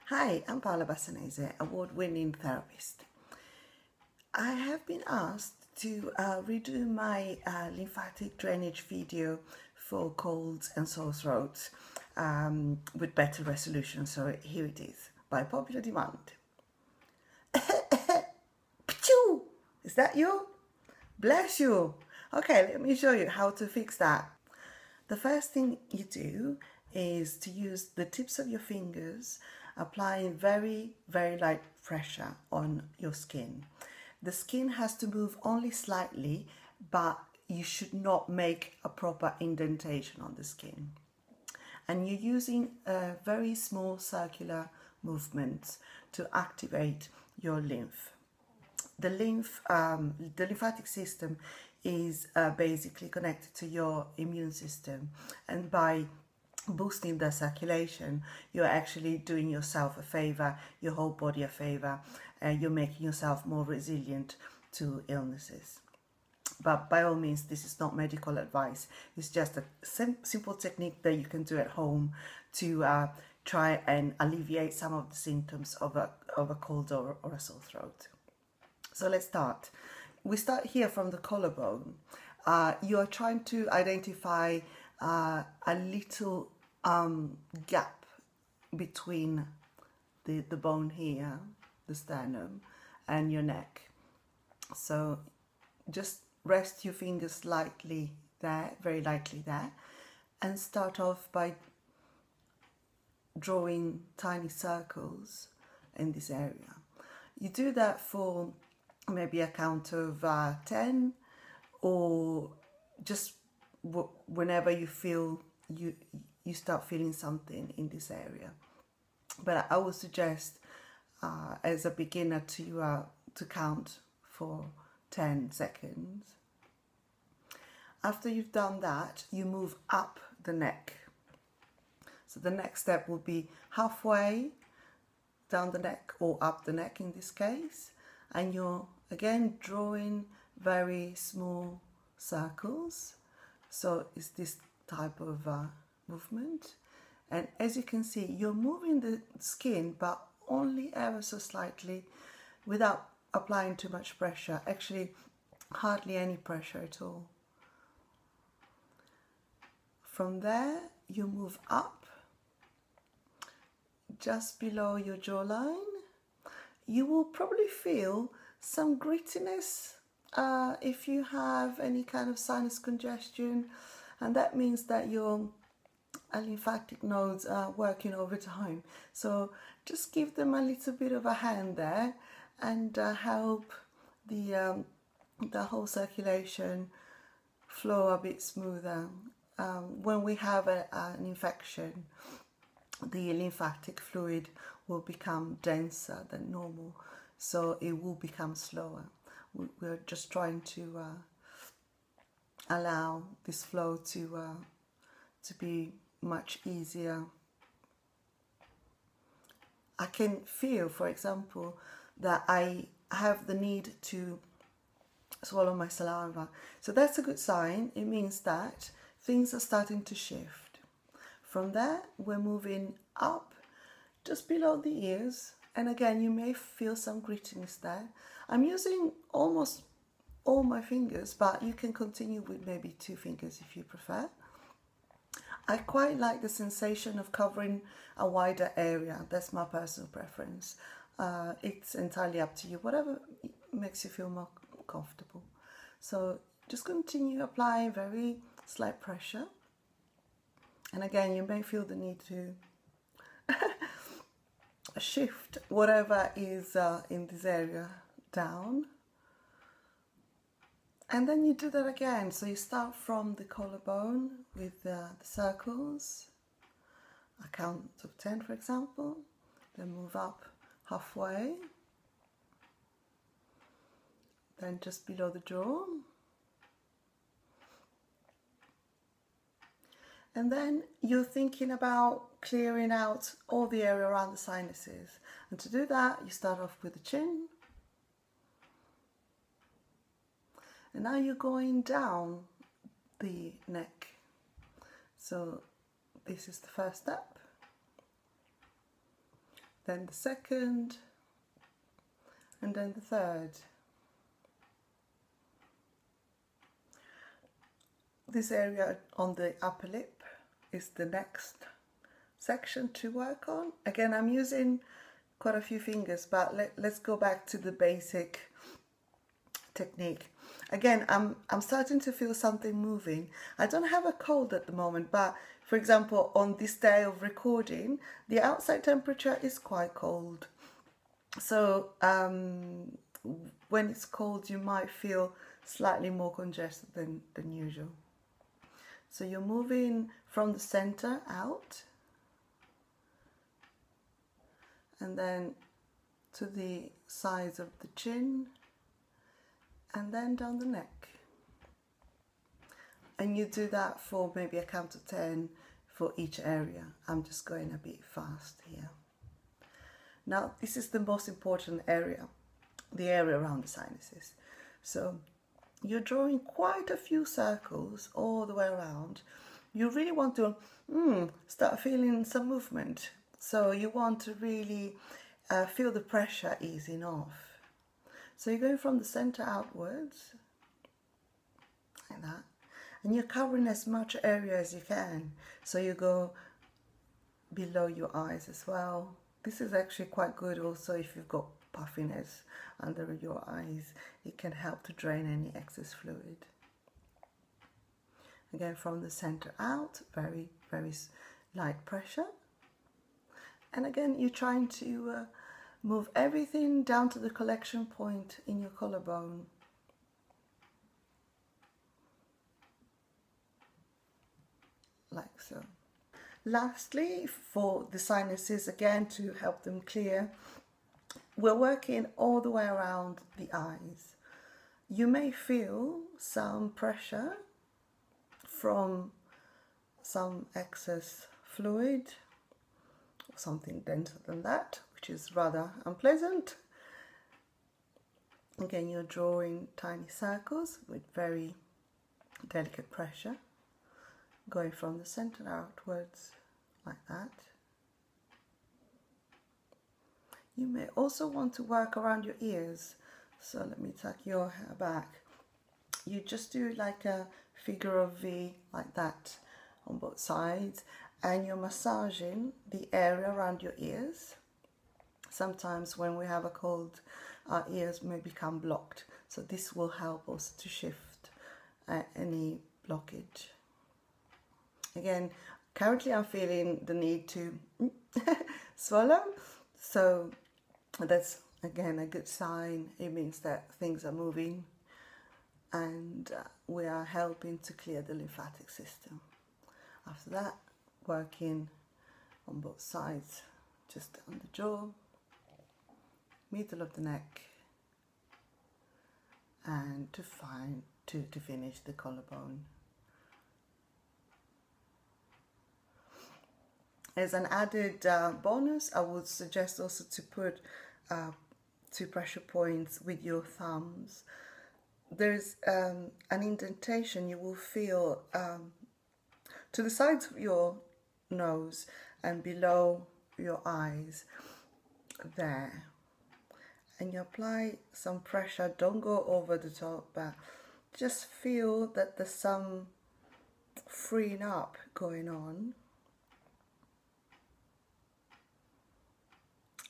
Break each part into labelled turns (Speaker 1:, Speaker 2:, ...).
Speaker 1: Hi, I'm Paola Bassanese, award-winning therapist. I have been asked to redo my lymphatic drainage video for colds and sore throats with better resolution, so here it is, by popular demand. Pachoo! Is that you? Bless you! Okay, let me show you how to fix that. The first thing you do is to use the tips of your fingers, applying very, very light pressure on your skin. The skin has to move only slightly, but you should not make a proper indentation on the skin. And you're using very small circular movements to activate your lymph. The lymphatic system is basically connected to your immune system, and by boosting the circulation, you're actually doing yourself a favor, your whole body a favor, and you're making yourself more resilient to illnesses. But by all means, this is not medical advice. It's just a simple technique that you can do at home to try and alleviate some of the symptoms of a cold or a sore throat. So let's start. We start here from the collarbone. You are trying to identify a little gap between the bone here, the sternum, and your neck. So just rest your fingers lightly there, very lightly there, and start off by drawing tiny circles in this area. You do that for maybe a count of 10, or just whenever you feel you start feeling something in this area. But I would suggest as a beginner to count for 10 seconds. After you've done that, you move up the neck. So the next step will be halfway down the neck, or up the neck in this case, and you're again drawing very small circles. So it's this type of movement, and as you can see, you're moving the skin but only ever so slightly, without applying too much pressure, actually hardly any pressure at all. From there you move up just below your jawline. You will probably feel some grittiness if you have any kind of sinus congestion, and that means that your lymphatic nodes are working overtime. So just give them a little bit of a hand there and help the whole circulation flow a bit smoother. When we have an infection, the lymphatic fluid will become denser than normal, so it will become slower. We're just trying to allow this flow to be much easier. I can feel, for example, that I have the need to swallow my saliva. So that's a good sign. It means that things are starting to shift. From there, we're moving up just below the ears, and again you may feel some grittiness there. I'm using almost all my fingers, but you can continue with maybe 2 fingers if you prefer. I quite like the sensation of covering a wider area. That's my personal preference. It's entirely up to you, whatever makes you feel more comfortable. So just continue applying very slight pressure, and again you may feel the need to shift whatever is in this area down, and then you do that again. So you start from the collarbone with the circles, a count of 10 for example, then move up halfway, then just below the jaw, and then you're thinking about clearing out all the area around the sinuses. And to do that, you start off with the chin. And now you're going down the neck. So this is the first step. then the second, and then the third. This area on the upper lip is the next section to work on. Again, I'm using quite a few fingers, but let's go back to the basic technique. Again, I'm starting to feel something moving. I don't have a cold at the moment, but for example, on this day of recording, the outside temperature is quite cold. So when it's cold, you might feel slightly more congested than usual. So you're moving from the center out and then to the sides of the chin and then down the neck. And you do that for maybe a count of 10 for each area. I'm just going a bit fast here. Now, this is the most important area, the area around the sinuses. So you're drawing quite a few circles all the way around. You really want to start feeling some movement. So you want to really feel the pressure easing off. So you're going from the center outwards, like that. And you're covering as much area as you can. So you go below your eyes as well. This is actually quite good also if you've got puffiness under your eyes. It can help to drain any excess fluid. Again, from the center out, very, very light pressure. And again, you're trying to move everything down to the collection point in your collarbone. Like so. Lastly, for the sinuses, again, to help them clear, we're working all the way around the eyes. You may feel some pressure from some excess fluid, or something denser than that, which is rather unpleasant. Again, you're drawing tiny circles with very delicate pressure, going from the center outwards like that. You may also want to work around your ears. So let me tuck your hair back. You just do like a figure of V like that on both sides, and you're massaging the area around your ears. Sometimes when we have a cold, our ears may become blocked. So this will help us to shift any blockage. Again, currently I'm feeling the need to swallow, so that's again a good sign. It means that things are moving and we are helping to clear the lymphatic system. After that, working on both sides, just on the jaw, middle of the neck, and to finish the collarbone. As an added bonus, I would suggest also to put 2 pressure points with your thumbs. There's an indentation you will feel to the sides of your nose and below your eyes there. And you apply some pressure. Don't go over the top, but just feel that there's some freeing up going on.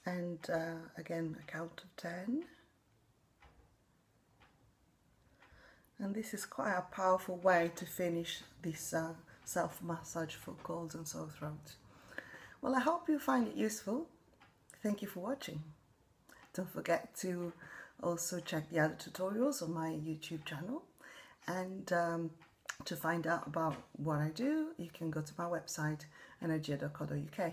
Speaker 1: And again, a count of 10. And this is quite a powerful way to finish this self-massage for colds and sore throat. Well, I hope you find it useful. Thank you for watching. Don't forget to also check the other tutorials on my YouTube channel. And to find out about what I do, you can go to my website, energia.co.uk.